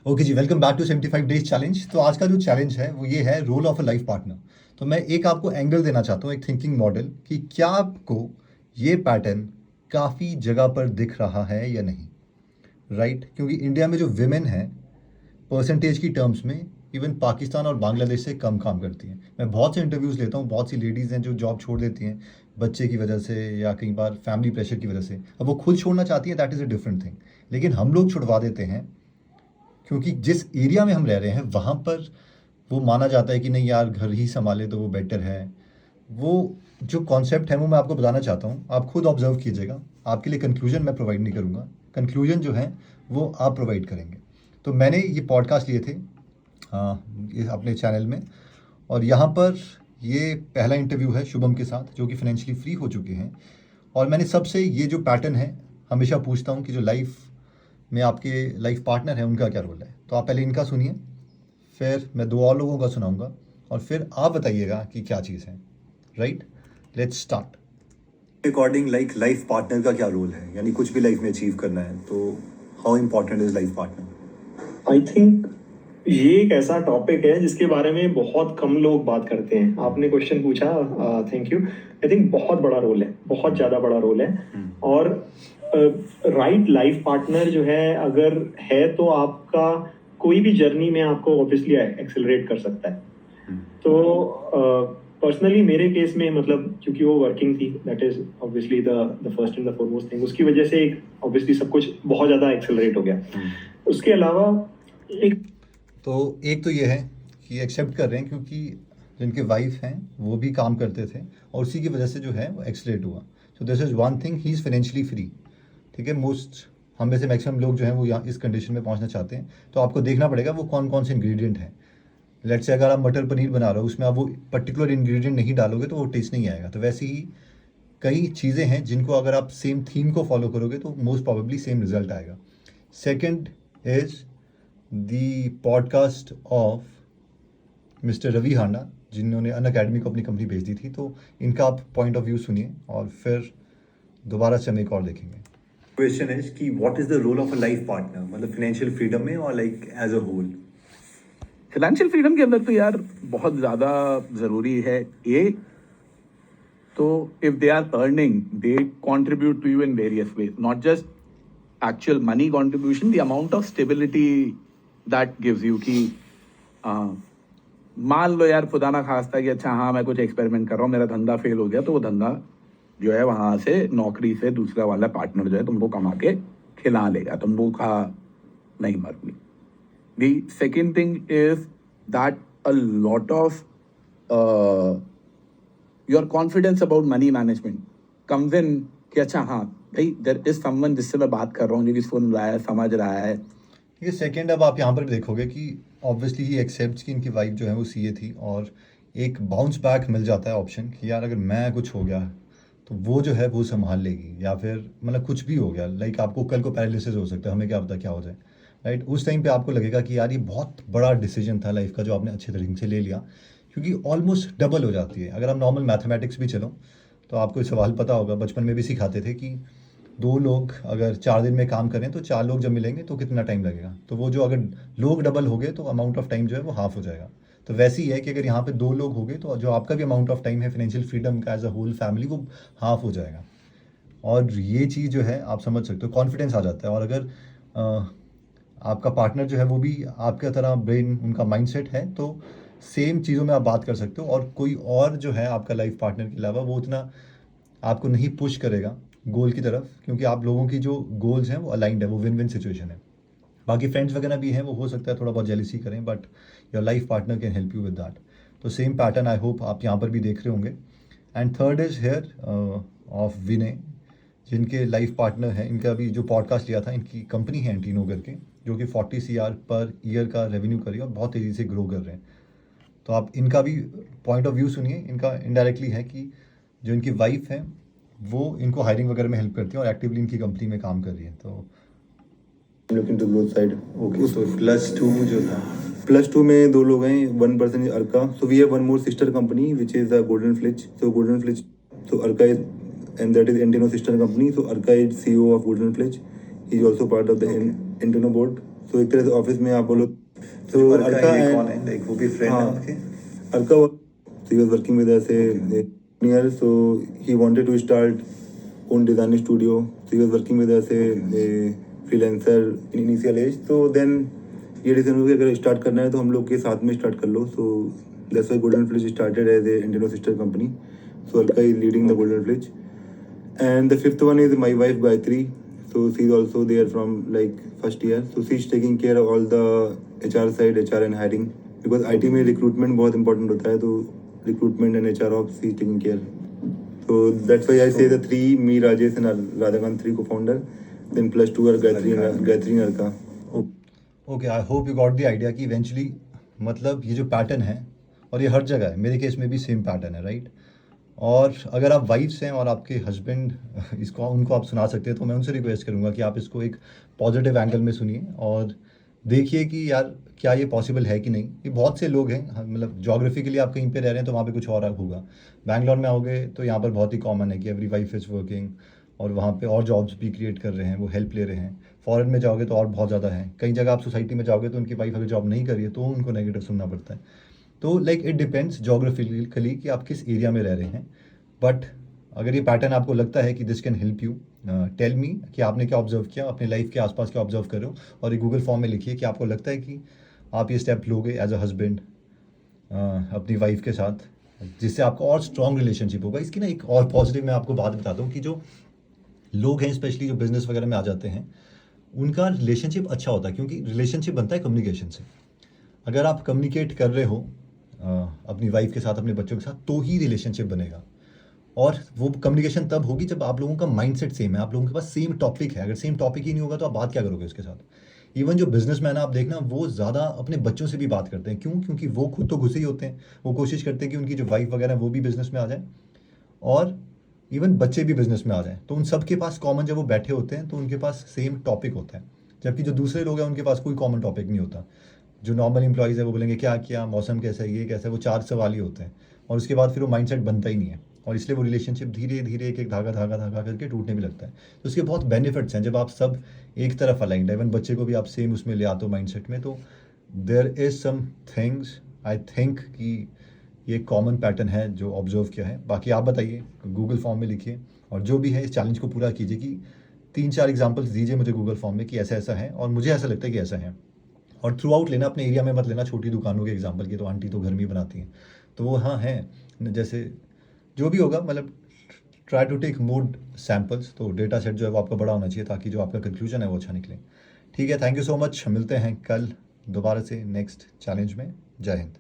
Okay जी, welcome back to 75 days challenge. तो आज का जो चैलेंज है वो ये है role of a life partner. तो मैं एक आपको एंगल देना चाहता हूँ, एक थिंकिंग मॉडल, कि क्या आपको ये पैटर्न काफ़ी जगह पर दिख रहा है या नहीं, राइट? क्योंकि इंडिया में जो विमेन हैं परसेंटेज की टर्म्स में इवन पाकिस्तान और बांग्लादेश से कम काम करती हैं। मैं बहुत से इंटरव्यूज़ लेता हूँ, बहुत सी लेडीज़ हैं जो जॉब छोड़ देती हैं बच्चे की वजह से या कई बार फैमिली प्रेशर की वजह से। अब वो खुद छोड़ना चाहती हैं, that is a different thing, लेकिन हम लोग छुड़वा देते हैं क्योंकि जिस एरिया में हम रह रहे हैं वहाँ पर वो माना जाता है कि नहीं यार, घर ही संभाले तो वो बेटर है। वो जो कॉन्सेप्ट है वो मैं आपको बताना चाहता हूँ, आप खुद ऑब्जर्व कीजिएगा। आपके लिए कंक्लूजन मैं प्रोवाइड नहीं करूँगा, कंक्लूजन जो है वो आप प्रोवाइड करेंगे। तो मैंने ये पॉडकास्ट लिए थे ये अपने चैनल में, और यहाँ पर ये पहला इंटरव्यू है शुभम के साथ, जो कि फाइनेंशियली फ्री हो चुके हैं। और मैंने सबसे ये जो पैटर्न है हमेशा पूछता हूँ कि जो लाइफ में आपके लाइफ पार्टनर है उनका क्या रोल है। तो आप पहले इनका सुनिए, फिर मैं दो और लोगों का सुनाऊंगा, और फिर आप बताइएगा कि क्या चीज़ है। Right, let's start. According like life partner का क्या रोल है, यानी कुछ भी लाइफ में अचीव करना है तो how important is life partner? I think ये एक ऐसा टॉपिक है जिसके बारे में बहुत कम लोग बात करते हैं। आपने क्वेश्चन पूछा, थैंक यू। आई थिंक बहुत बड़ा रोल है, बहुत ज़्यादा बड़ा रोल है। और राइट लाइफ पार्टनर जो है अगर है तो आपका कोई भी जर्नी में आपको ऑब्वियसली एक्सेलरेट कर सकता है। तो पर्सनली मेरे केस में मतलब क्योंकि वो वर्किंग थी, that is obviously the first and the foremost thing, उसकी वजह से ऑब्वियसली सब कुछ बहुत ज़्यादा एक्सेलरेट हो गया। उसके अलावा एक तो ये है कि एक्सेप्ट कर रहे हैं क्योंकि जिनके वाइफ हैं वो भी काम करते थे और उसी की वजह से जो है वो एक्सलेट हुआ। So this is one thing, he is financially free. ठीक है, मोस्ट हम में से मैक्सिमम लोग जो हैं वो यहाँ इस कंडीशन में पहुँचना चाहते हैं। तो आपको देखना पड़ेगा वो कौन कौन से इंग्रेडिएंट हैं। लेट्स से अगर आप मटर पनीर बना रहे हो, उसमें आप वो पर्टिकुलर इंग्रेडिएंट नहीं डालोगे तो वो टेस्ट नहीं आएगा। तो वैसे ही कई चीज़ें हैं जिनको अगर आप सेम थीम को फॉलो करोगे तो मोस्ट प्रॉबेबली सेम रिजल्ट आएगा। Second is the podcast of mister Ravi Handa, जिन्होंने अन अकेडमी को अपनी कंपनी भेज दी थी। तो इनका आप पॉइंट ऑफ व्यू सुनिए और फिर दोबारा से हम एक और देखेंगे। क्वेश्चन है कि what is the role of a life partner, मतलब फाइनेंशियल फ्रीडम में और like as a whole. Financial freedom के अंदर तो यार बहुत ज़्यादा ज़रूरी है ये। तो if they are earning, they contribute to you in various ways, not just actual money contribution, the amount of stability that gives you कि मान लो यार खुदा ना खास्ता कि अच्छा हाँ मैं कुछ एक्सपेरिमेंट कर रहा हूँ, मेरा धंधा फेल हो गया, तो वो धंधा जो है वहाँ से नौकरी से दूसरा वाला पार्टनर जो है तुमको कमा के खिला लेगा, तुम भूखा नहीं मरोगे। The second thing is that a lot of your confidence about money management comes in कि अच्छा हाँ भाई there is someone जिससे मैं बात कर रहा हूँ, जो कि सुन रहा है, समझ रहा है। ये सेकंड, अब आप यहाँ पर भी देखोगे कि ऑब्वियसली ही एक्सेप्ट कि इनकी वाइफ जो है वो सीए थी, और एक बाउंस बैक मिल जाता है ऑप्शन कि यार अगर मैं कुछ हो गया तो वो जो है वो संभाल लेगी, या फिर मतलब कुछ भी हो गया, लाइक आपको कल को पैरालिसिस हो सकता है, हमें क्या पता क्या हो जाए। राइट, उस टाइम पे आपको लगेगा कि यार ये बहुत बड़ा डिसीजन था लाइफ का जो आपने अच्छे तरीके से ले लिया, क्योंकि ऑलमोस्ट डबल हो जाती है। अगर आप नॉर्मल मैथमेटिक्स भी चलो तो आपको ये सवाल पता होगा, बचपन में भी सिखाते थे कि दो लोग अगर 4 दिन में काम करें तो 4 लोग जब मिलेंगे तो कितना टाइम लगेगा। तो वो जो अगर लोग डबल हो गए तो अमाउंट ऑफ टाइम जो है वो हाफ हो जाएगा। तो वैसे ही है कि अगर यहाँ पे 2 लोग हो गए तो जो आपका भी अमाउंट ऑफ टाइम है फाइनेंशियल फ्रीडम का एज अ होल फैमिली, वो हाफ हो जाएगा। और ये चीज़ जो है आप समझ सकते हो, कॉन्फिडेंस आ जाता है। और अगर आपका पार्टनर जो है वो भी आपके तरह ब्रेन, उनका माइंडसेट है, तो सेम चीज़ों में आप बात कर सकते हो, और कोई और जो है आपका लाइफ पार्टनर के अलावा वो उतना आपको नहीं पुश करेगा गोल की तरफ, क्योंकि आप लोगों की जो गोल्स हैं वो अलाइंड है, वो विन विन सिचुएशन है। बाकी फ्रेंड्स वगैरह भी हैं, वो हो सकता है थोड़ा बहुत जेलिसी करें, but your life partner can help you with that. तो सेम पैटर्न आई होप आप यहाँ पर भी देख रहे होंगे। And third is here of Vinay, जिनके लाइफ पार्टनर हैं। इनका भी जो पॉडकास्ट लिया था, इनकी कंपनी है एंटीनो करके, जो कि 40 CR पर ईयर का रेवेन्यू कर रही है और बहुत तेज़ी से ग्रो कर रहे हैं। तो आप इनका भी पॉइंट ऑफ व्यू सुनिए। इनका इनडायरेक्टली है कि जो इनकी वाइफ है वो इनको हायरिंग वगैरह में हेल्प करती है और एक्टिवली इनकी कंपनी में काम कर रही है। तो looking to growth side. Okay, so +2 जो था, +2 में 2 लोग हैं, 1 person is Arka. So we have one more sister company which is the golden flitch. So golden flitch, so Arka is, and that is Entino sister company. So Arka is CEO of Golden Flitch. He is also part of the Entino board. तो एक तरह से office में आप बोलो तो अर्का अर्का ये and- कौन है, लाइक वो भी फ्रेंड है हाँ, उनके? Arka was he was working with us a year, so he wanted to start own design studio. So he was working with us a freelancer in initial age. So then ये decision हुआ कि अगर start करना है तो हम लोग के साथ में स्टार्ट कर लो. So that's why Golden Flitch started as a Indian sister company. So Arka is leading the Golden Flitch. And the fifth one is my wife Gayatri. So she's also there from like first year. So she's taking care of all the HR side, HR and hiring. Because IT में recruitment बहुत important होता है, तो recruitment and HR ops she's taking care. So that's why I say the three, me, Rajesh and Radhakant, three co-founder. Then plus two are Gayatri and Arka. Okay, I hope you got the idea कि eventually मतलब ये जो pattern है, और ये हर जगह है, मेरे केस में भी सेम पैटर्न है, राइट? और अगर आप वाइफ्स हैं और आपके हस्बैंड इसको उनको आप सुना सकते हैं, तो मैं उनसे रिक्वेस्ट करूंगा कि आप इसको एक पॉजिटिव एंगल में सुनिए और देखिए कि यार क्या ये पॉसिबल है कि नहीं. ये बहुत से लोग हैं, मतलब जोग्राफिकली आप कहीं पे रह रहे हैं तो वहाँ पे कुछ और होगा. बैंगलोर में आओगे तो यहाँ पर बहुत ही कॉमन है कि एवरी वाइफ इज़ वर्किंग, और वहाँ पे और जॉब्स भी क्रिएट कर रहे हैं, वो हेल्प ले रहे हैं. फॉरेन में जाओगे तो और बहुत ज़्यादा है. कई जगह आप सोसाइटी में जाओगे तो उनकी वाइफ अगर जॉब नहीं कर रही है तो उनको नेगेटिव सुनना पड़ता है. तो लाइक इट डिपेंड्स जोग्राफिकली कि आप किस एरिया में रह रहे हैं. बट अगर ये पैटर्न आपको लगता है कि this can help you, tell me कि आपने क्या ऑब्जर्व किया, अपने लाइफ के आसपास क्या ऑब्जर्व कर रहे हो, और एक गूगल फॉर्म में लिखिए कि आपको लगता है कि आप ये स्टेप लोगे एज अ हस्बैंड अपनी वाइफ के साथ, जिससे आपका और स्ट्रॉन्ग रिलेशनशिप होगा. इसकी ना एक और पॉजिटिव मैं आपको बात बताता हूँ कि जो लोग हैं स्पेशली जो बिजनेस वगैरह में आ जाते हैं, उनका रिलेशनशिप अच्छा होता है, क्योंकि रिलेशनशिप बनता है कम्युनिकेशन से. अगर आप कम्युनिकेट कर रहे हो अपनी वाइफ के साथ, अपने बच्चों के साथ, तो ही रिलेशनशिप बनेगा. और वो कम्युनिकेशन तब होगी जब आप लोगों का माइंडसेट सेम है, आप लोगों के पास सेम टॉपिक है. अगर सेम टॉपिक ही नहीं होगा तो आप बात क्या करोगे उसके साथ. इवन जो बिजनेसमैन है आप देखना, वो ज़्यादा अपने बच्चों से भी बात करते हैं. क्यों? क्योंकि वो खुद तो घुसे ही होते हैं. वो कोशिश करते हैं कि उनकी जो वाइफ वगैरह है वो भी बिजनेस में आ जाए, और इवन बच्चे भी बिजनेस में आ जाएं. तो उन सब के पास कॉमन, जब वो बैठे होते हैं तो उनके पास सेम टॉपिक होता है. जबकि जो दूसरे लोग हैं उनके पास कोई कॉमन टॉपिक नहीं होता. जो नॉर्मल एम्प्लॉयज़ है वो बोलेंगे क्या किया, मौसम कैसा है, ये कैसा है, वो 4 सवाल ही होते हैं, और उसके बाद फिर वो माइंडसेट बनता ही नहीं है. और इसलिए वो रिलेशनशिप धीरे धीरे एक एक धागा धागा धागा करके टूटने भी लगता है. तो उसके बहुत बेनिफिट्स हैं जब आप सब एक तरफ अलाइंड है. इवन बच्चे को भी आप सेम उसमें ले आते हो माइंडसेट में. तो there is some things I think कि ये कॉमन पैटर्न है जो ऑब्जर्व किया है. बाकी आप बताइए, गूगल फॉर्म में लिखिए, और जो भी है इस चैलेंज को पूरा कीजिए कि 3-4 एग्जांपल्स दीजिए मुझे गूगल फॉर्म में कि ऐसा ऐसा है, और मुझे ऐसा लगता है कि ऐसा है. और थ्रू आउट लेना, अपने एरिया में मत लेना छोटी दुकानों के एग्जांपल की, तो आंटी तो घर में ही बनाती हैं, तो वो हाँ है, जैसे जो भी होगा, मतलब try to take more samples. तो डेटा सेट जो है वो आपका बड़ा होना चाहिए, ताकि जो आपका कंक्लूजन है वो अच्छा निकले. ठीक है, थैंक यू सो मच. मिलते हैं कल दोबारा से नेक्स्ट चैलेंज में. जय हिंद.